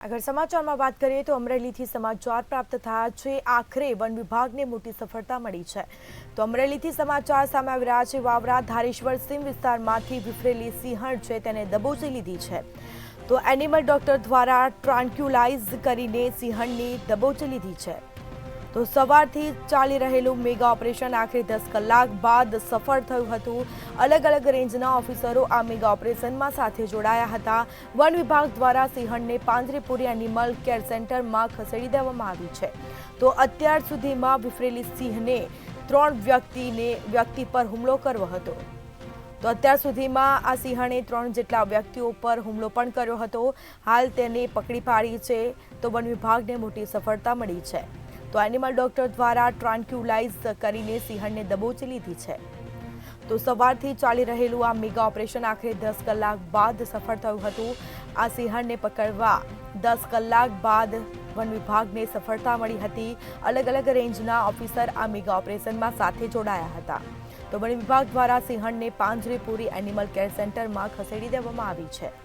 આગળ સમાચારમાં વાત કરીએ તો અમરેલીથી સમાચાર પ્રાપ્ત થયા છે। આખરે વન વિભાગને મોટી સફળતા મળી છે। તો અમરેલીથી સમાચાર સામે આવી રહ્યા છે। વાવરા ધારેશ્વર સીમ વિસ્તારમાંથી વિફરેલી સિંહણ છે તેને દબોચી લીધી છે। તો એનિમલ ડોક્ટર દ્વારા ટ્રાન્ક્યુલાઇઝ કરીને સિંહણની દબોચી લીધી છે। તો સવારથી ચાલી રહેલું મેગા ઓપરેશન આખરે 10 કલાક બાદ સફળ થયું હતું। અલગ અલગ રેન્જના ઓફિસરો આ મેગા ઓપરેશનમાં સાથે જોડાયા હતા। વન વિભાગ દ્વારા સિંહણને પાંજરેપુરી એનિમલ કેર સેન્ટરમાં ખસેડી દેવામાં આવી છે। તો અત્યાર સુધીમાં વિફરેલી સિંહને 3 વ્યક્તિ પર હુમલો કર્યો હતો। તો અત્યાર સુધીમાં આ સિંહણે 3 જેટલા વ્યક્તિઓ પર હુમલો પણ કર્યો હતો। હાલ તેને પકડી પાડી છે। તો વન વિભાગને મોટી સફળતા મળી છે। તો એનિમલ ડોક્ટર દ્વારા ટ્રાન્ક્યુલાઇઝ કરીને સિંહણને દબોચી લીધી છે। તો સવારથી ચાલી રહેલું આ મેગા ઓપરેશન આખરે 10 કલાક બાદ સફળ થયું હતું। આ સિંહણને પકડવા 10 કલાક બાદ વન વિભાગને સફળતા મળી હતી। અલગ અલગ રેન્જના ઓફિસર આ મેગા ઓપરેશનમાં સાથે જોડાયા હતા। તો વન વિભાગ દ્વારા સિંહણને પાંજરેપુરી એનિમલ કેર સેન્ટરમાં ખસેડી દેવામાં આવી છે।